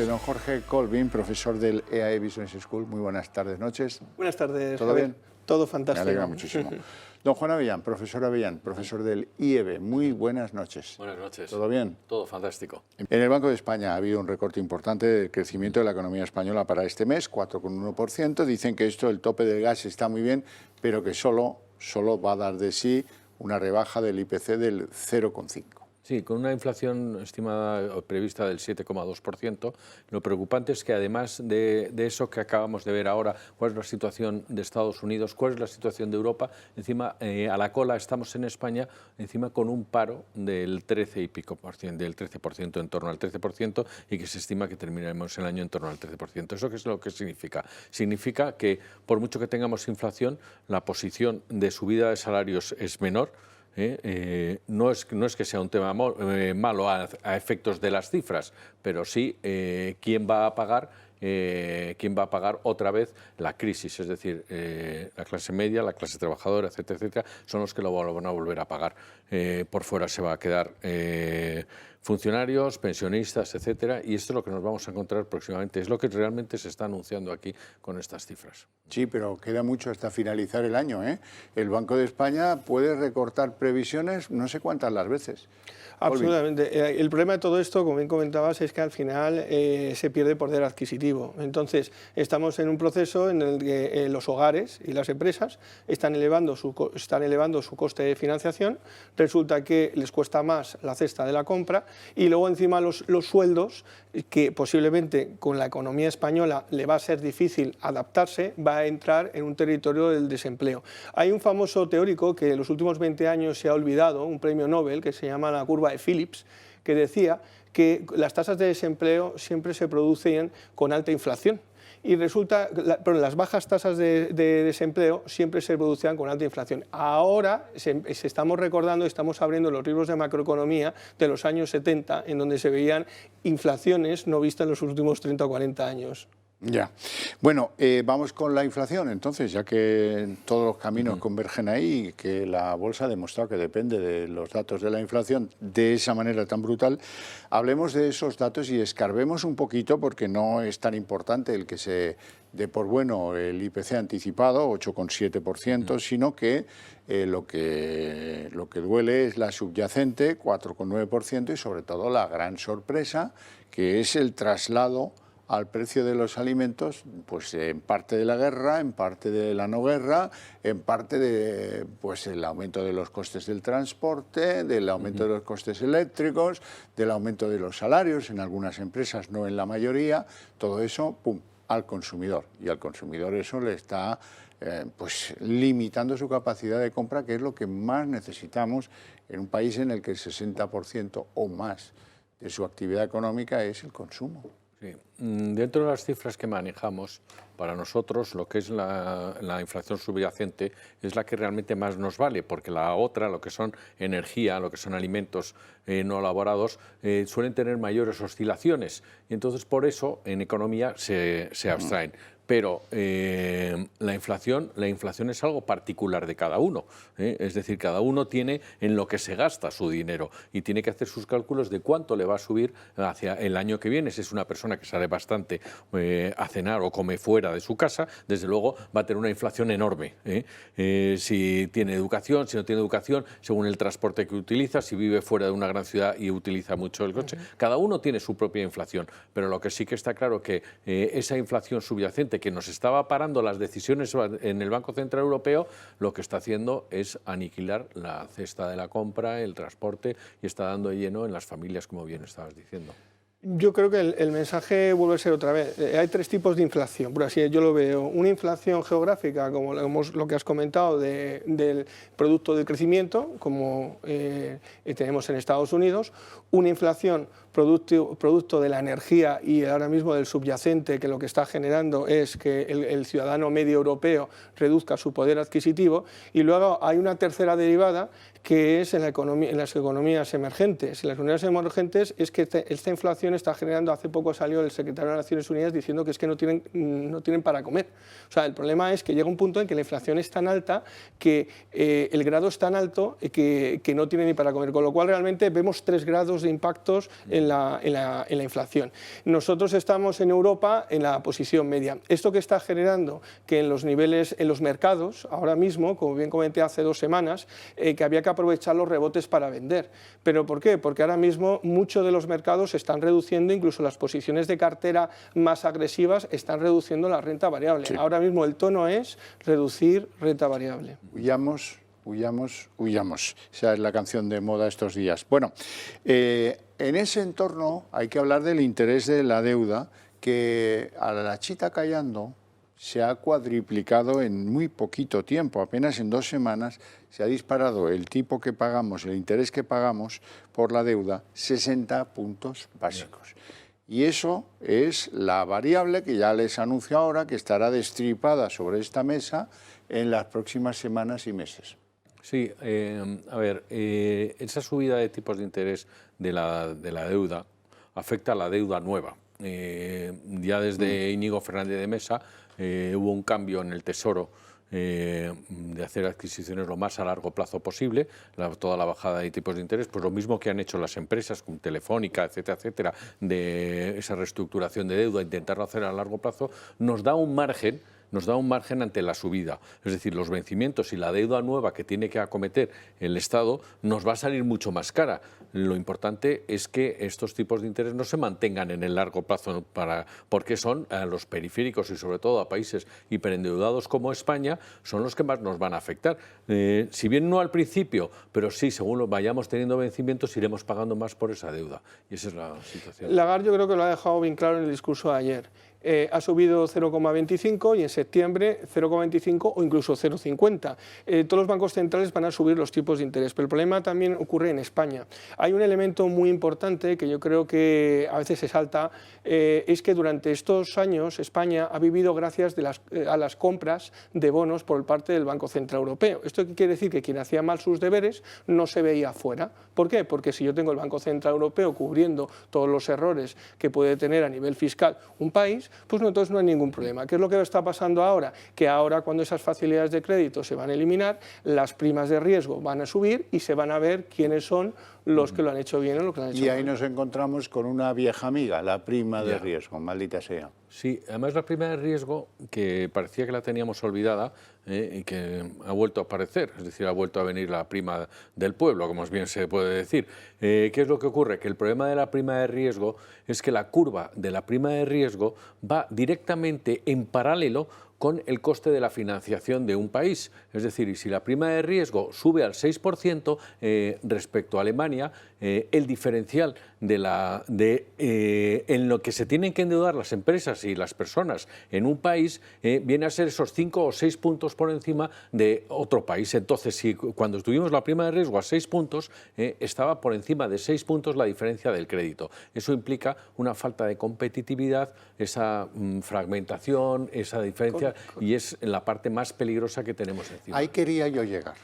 Don Jorge Colvin, profesor del EAE Business School. Muy buenas tardes, noches. Buenas tardes, ¿Todo Javier? bien? Todo fantástico. Me alegra muchísimo. Don Juan Avellán, profesor del IEB. Muy buenas noches. Buenas noches. ¿Todo bien? Todo fantástico. En el Banco de España ha habido un recorte importante del crecimiento de la economía española para este mes, 4,1%. Dicen que el tope del gas está muy bien, pero que solo va a dar de sí una rebaja del IPC del 0,5%. Sí, con una inflación estimada o prevista del 7,2%. Lo preocupante es que además de eso que acabamos de ver ahora, cuál es la situación de Estados Unidos, cuál es la situación de Europa, encima a la cola estamos en España, encima con un paro del 13 y pico por ciento, del 13%, en torno al 13%, y que se estima que terminaremos el año en torno al 13%. ¿Eso qué es lo que significa? Significa que por mucho que tengamos inflación, la posición de subida de salarios es menor. No es que sea un tema malo a efectos de las cifras, pero sí quién va a pagar otra vez la crisis, es decir, la clase media, la clase trabajadora, etcétera, etcétera, son los que lo van a volver a pagar. Por fuera se va a quedar funcionarios, pensionistas, etcétera, y esto es lo que nos vamos a encontrar próximamente, es lo que realmente se está anunciando aquí con estas cifras. Sí, pero queda mucho hasta finalizar el año, ¿eh? El Banco de España puede recortar previsiones no sé cuántas las veces. Absolutamente. El problema de todo esto, como bien comentabas, es que al final se pierde poder adquisitivo. Entonces, estamos en un proceso en el que los hogares y las empresas están elevando su coste de financiación, resulta que les cuesta más la cesta de la compra y luego encima los sueldos, que posiblemente con la economía española le va a ser difícil adaptarse, va a entrar en un territorio del desempleo. Hay un famoso teórico que en los últimos 20 años se ha olvidado, un premio Nobel, que se llama la curva de Phillips, que decía que las tasas de desempleo siempre se producen con alta inflación. Y resulta, pero las bajas tasas de desempleo siempre se producían con alta inflación. Ahora estamos recordando, estamos abriendo los libros de macroeconomía de los años 70, en donde se veían inflaciones no vistas en los últimos 30 o 40 años. Ya. Bueno, vamos con la inflación, entonces, ya que todos los caminos convergen ahí y que la bolsa ha demostrado que depende de los datos de la inflación de esa manera tan brutal, hablemos de esos datos y escarbemos un poquito, porque no es tan importante el que se dé por bueno el IPC anticipado, 8,7%, sino que lo que duele es la subyacente, 4,9%, y sobre todo la gran sorpresa, que es el traslado al precio de los alimentos, pues en parte de la guerra, en parte de la no guerra, en parte de el aumento de los costes del transporte, del aumento de los costes eléctricos, del aumento de los salarios en algunas empresas, no en la mayoría, todo eso, ¡pum!, al consumidor. Y al consumidor eso le está limitando su capacidad de compra, que es lo que más necesitamos en un país en el que el 60% o más de su actividad económica es el consumo. Sí. Dentro de las cifras que manejamos, para nosotros lo que es la inflación subyacente es la que realmente más nos vale, porque la otra, lo que son energía, lo que son alimentos no elaborados, suelen tener mayores oscilaciones, y entonces por eso en economía se abstraen. Pero la inflación es algo particular de cada uno, es decir, cada uno tiene en lo que se gasta su dinero y tiene que hacer sus cálculos de cuánto le va a subir hacia el año que viene. Si es una persona que sale bastante a cenar o come fuera de su casa, desde luego va a tener una inflación enorme. Si tiene educación, si no tiene educación, según el transporte que utiliza, si vive fuera de una gran ciudad y utiliza mucho el coche, cada uno tiene su propia inflación. Pero lo que sí que está claro que esa inflación subyacente que nos estaba parando las decisiones en el Banco Central Europeo, lo que está haciendo es aniquilar la cesta de la compra, el transporte, y está dando de lleno en las familias, como bien estabas diciendo. Yo creo que el mensaje vuelve a ser otra vez. Hay tres tipos de inflación, por así yo lo veo. Una inflación geográfica, como lo que has comentado, del producto del crecimiento, como tenemos en Estados Unidos. Una inflación producto de la energía y ahora mismo del subyacente, que lo que está generando es que el ciudadano medio europeo reduzca su poder adquisitivo. Y luego hay una tercera derivada, que es en las economías emergentes. En las economías emergentes es que esta inflación inflación está generando, hace poco salió el secretario de Naciones Unidas diciendo que es que no tienen para comer. O sea, el problema es que llega un punto en que la inflación es tan alta que el grado es tan alto que no tienen ni para comer, con lo cual realmente vemos 3 grados de impactos en la inflación. Nosotros estamos en Europa en la posición media. Esto que está generando que en los niveles, en los mercados, ahora mismo, como bien comenté hace 2 semanas, que había que aprovechar los rebotes para vender. ¿Pero por qué? Porque ahora mismo muchos de los mercados se están reduciendo, incluso las posiciones de cartera más agresivas están reduciendo la renta variable. Sí. Ahora mismo el tono es reducir renta variable. Huyamos, huyamos, huyamos. Esa es la canción de moda estos días. Bueno, en ese entorno hay que hablar del interés de la deuda, que a la chita callando se ha cuadriplicado en muy poquito tiempo, apenas en 2 semanas se ha disparado el tipo que pagamos, el interés que pagamos por la deuda, 60 puntos básicos. Y eso es la variable que ya les anuncio ahora, que estará destripada sobre esta mesa en las próximas semanas y meses. Sí, a ver, esa subida de tipos de interés de la deuda afecta a la deuda nueva. Ya desde Íñigo Fernández de Mesa hubo un cambio en el Tesoro de hacer adquisiciones lo más a largo plazo posible, toda la bajada de tipos de interés, pues lo mismo que han hecho las empresas como Telefónica, etcétera, etcétera, de esa reestructuración de deuda, intentarlo hacer a largo plazo, nos da un margen ante la subida. Es decir, los vencimientos y la deuda nueva que tiene que acometer el Estado nos va a salir mucho más cara. Lo importante es que estos tipos de interés no se mantengan en el largo plazo, porque son a los periféricos y sobre todo a países hiperendeudados como España, son los que más nos van a afectar. Si bien no al principio, pero sí, según lo vayamos teniendo vencimientos, iremos pagando más por esa deuda. Y esa es la situación. Lagarde yo creo que lo ha dejado bien claro en el discurso de ayer. Ha subido 0,25 y en septiembre 0,25 o incluso 0,50. Todos los bancos centrales van a subir los tipos de interés, pero el problema también ocurre en España. Hay un elemento muy importante que yo creo que a veces se salta, es que durante estos años España ha vivido gracias a las compras de bonos por parte del Banco Central Europeo. ¿Esto qué quiere decir? Que quien hacía mal sus deberes no se veía fuera. ¿Por qué? Porque si yo tengo el Banco Central Europeo cubriendo todos los errores que puede tener a nivel fiscal un país, pues no, entonces no hay ningún problema. ¿Qué es lo que está pasando ahora? Que ahora, cuando esas facilidades de crédito se van a eliminar, las primas de riesgo van a subir y se van a ver quiénes son los que lo han hecho bien o los que lo han hecho mal. Y ahí nos encontramos con una vieja amiga, la prima de riesgo, maldita sea. Sí, además la prima de riesgo, que parecía que la teníamos olvidada y que ha vuelto a aparecer, es decir, ha vuelto a venir la prima del pueblo, como bien se puede decir. ¿Qué es lo que ocurre? Que el problema de la prima de riesgo es que la curva de la prima de riesgo va directamente en paralelo con el coste de la financiación de un país. Es decir, si la prima de riesgo sube al 6% respecto a Alemania, el diferencial en lo que se tienen que endeudar las empresas y las personas en un país viene a ser esos 5 o 6 puntos por encima de otro país. Entonces, si cuando tuvimos la prima de riesgo a 6 puntos, estaba por encima de 6 puntos la diferencia del crédito. Eso implica una falta de competitividad, esa fragmentación, esa diferencia, y es la parte más peligrosa que tenemos encima. Ahí quería yo llegar.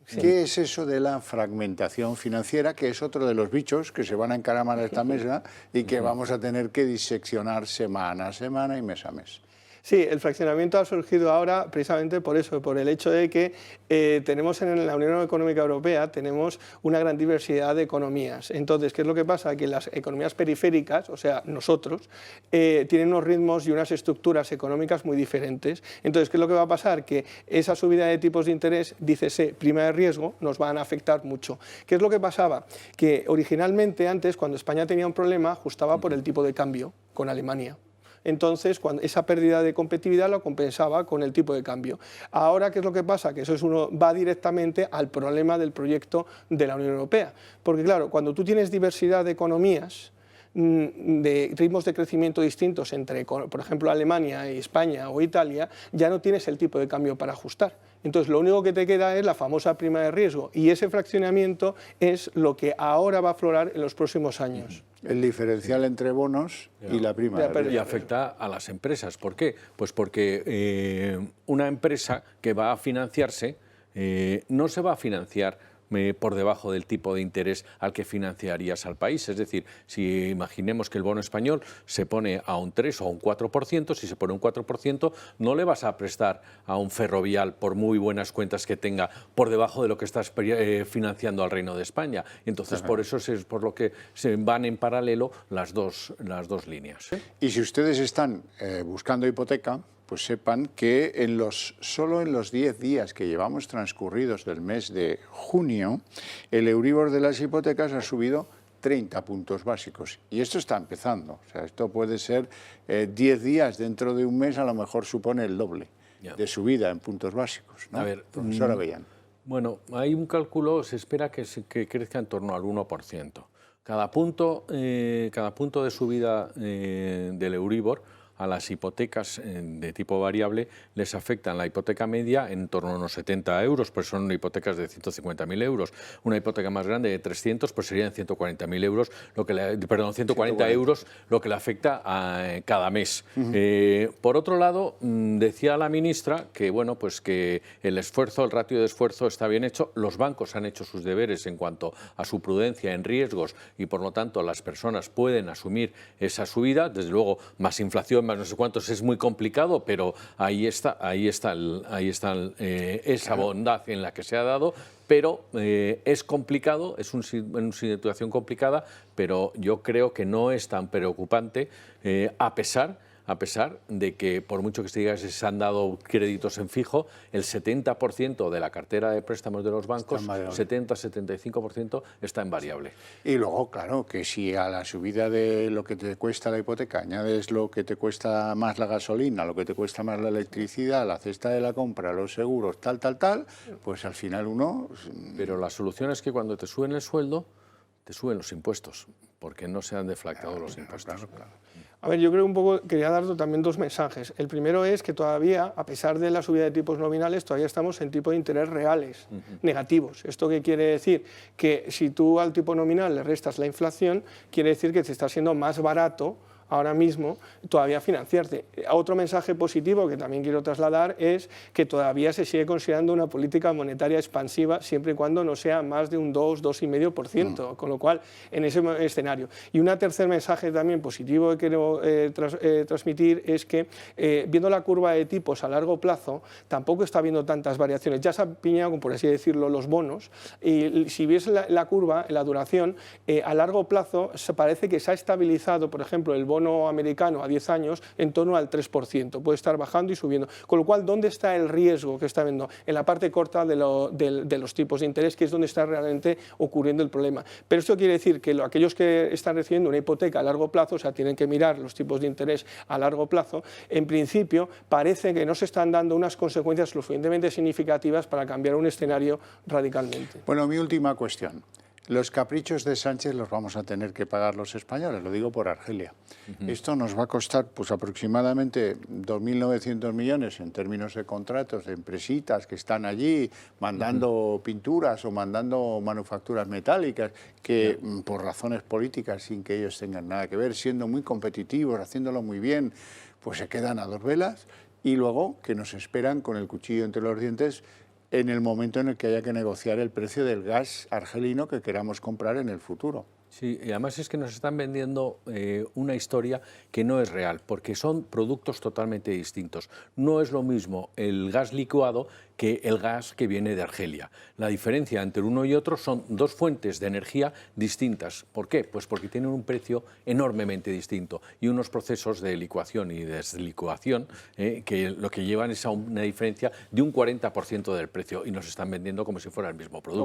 Sí. ¿Qué es eso de la fragmentación financiera, que es otro de los bichos que se van a encaramar a esta mesa y que vamos a tener que diseccionar semana a semana y mes a mes? Sí, el fraccionamiento ha surgido ahora precisamente por eso, por el hecho de que tenemos en la Unión Económica Europea tenemos una gran diversidad de economías. Entonces, ¿qué es lo que pasa? Que las economías periféricas, o sea, nosotros, tienen unos ritmos y unas estructuras económicas muy diferentes. Entonces, ¿qué es lo que va a pasar? Que esa subida de tipos de interés, dícese prima de riesgo, nos van a afectar mucho. ¿Qué es lo que pasaba? Que originalmente antes, cuando España tenía un problema, ajustaba por el tipo de cambio con Alemania. Entonces, esa pérdida de competitividad lo compensaba con el tipo de cambio. Ahora, ¿qué es lo que pasa? Que eso va directamente al problema del proyecto de la Unión Europea. Porque, claro, cuando tú tienes diversidad de economías, de ritmos de crecimiento distintos entre, por ejemplo, Alemania, España o Italia, ya no tienes el tipo de cambio para ajustar. Entonces, lo único que te queda es la famosa prima de riesgo, y ese fraccionamiento es lo que ahora va a aflorar en los próximos años. El diferencial entre bonos y la prima de riesgo. Y afecta a las empresas. ¿Por qué? Pues porque una empresa que va a financiarse no se va a financiar por debajo del tipo de interés al que financiarías al país. Es decir, si imaginemos que el bono español se pone a un 3 o un 4%, si se pone un 4%, no le vas a prestar a un Ferrovial, por muy buenas cuentas que tenga, por debajo de lo que estás financiando al Reino de España. Entonces, por eso es por lo que se van en paralelo las dos líneas. Y si ustedes están buscando hipoteca, pues sepan que solo en los 10 días que llevamos transcurridos del mes de junio, el Euribor de las hipotecas ha subido 30 puntos básicos. Y esto está empezando. O sea, esto puede ser 10 días dentro de un mes, a lo mejor supone el doble de subida en puntos básicos, ¿no? A ver, profesor Avellán. Bueno, hay un cálculo, se espera que crezca en torno al 1%. Cada punto de subida del Euribor a las hipotecas de tipo variable les afectan la hipoteca media en torno a unos 70 euros, pues son hipotecas de 150.000 euros. Una hipoteca más grande de 300, pues serían 140.000 euros, 140 euros, lo que le afecta cada mes. Por otro lado, decía la ministra que, bueno, pues que el ratio de esfuerzo está bien hecho. Los bancos han hecho sus deberes en cuanto a su prudencia en riesgos y, por lo tanto, las personas pueden asumir esa subida. Desde luego, más inflación, más no sé cuántos, es muy complicado, pero ahí está esa bondad en la que se ha dado, pero es complicado, es una situación complicada, pero yo creo que no es tan preocupante, a pesar de que, por mucho que se diga que se han dado créditos en fijo, el 70% de la cartera de préstamos de los bancos, 70-75%, está en variable. Y luego, claro, que si a la subida de lo que te cuesta la hipoteca añades lo que te cuesta más la gasolina, lo que te cuesta más la electricidad, la cesta de la compra, los seguros, tal, pues al final uno... Pero la solución es que cuando te suben el sueldo, te suben los impuestos, porque no se han deflactado los impuestos. Claro. A ver, yo creo un poco, quería dar también dos mensajes. El primero es que todavía, a pesar de la subida de tipos nominales, todavía estamos en tipos de interés reales, negativos. ¿Esto qué quiere decir? Que si tú al tipo nominal le restas la inflación, quiere decir que te está siendo más barato ahora mismo todavía financiarte. Otro mensaje positivo que también quiero trasladar es que todavía se sigue considerando una política monetaria expansiva siempre y cuando no sea más de un 2-2,5%, con lo cual en ese escenario. Y un tercer mensaje también positivo que quiero transmitir es que viendo la curva de tipos a largo plazo tampoco está habiendo tantas variaciones. Ya se han piñado, por así decirlo, los bonos y si ves la curva, la duración, a largo plazo se parece que se ha estabilizado, por ejemplo, el bono americano a 10 años en torno al 3%, puede estar bajando y subiendo. Con lo cual, ¿dónde está el riesgo que está viendo? En la parte corta de los tipos de interés, que es donde está realmente ocurriendo el problema. Pero esto quiere decir que aquellos que están recibiendo una hipoteca a largo plazo, o sea, tienen que mirar los tipos de interés a largo plazo, en principio parece que no se están dando unas consecuencias suficientemente significativas para cambiar un escenario radicalmente. Bueno, mi última cuestión. Los caprichos de Sánchez los vamos a tener que pagar los españoles, lo digo por Argelia. Esto nos va a costar pues aproximadamente 2.900 millones en términos de contratos, de empresitas que están allí mandando pinturas o mandando manufacturas metálicas que por razones políticas, sin que ellos tengan nada que ver, siendo muy competitivos, haciéndolo muy bien, pues se quedan a dos velas y luego que nos esperan con el cuchillo entre los dientes en el momento en el que haya que negociar el precio del gas argelino que queramos comprar en el futuro. Sí, y además es que nos están vendiendo una historia que no es real, porque son productos totalmente distintos. No es lo mismo el gas licuado que el gas que viene de Argelia. La diferencia entre uno y otro son dos fuentes de energía distintas. ¿Por qué? Pues porque tienen un precio enormemente distinto y unos procesos de licuación y deslicuación que lo que llevan es a una diferencia de un 40% del precio y nos están vendiendo como si fuera el mismo producto.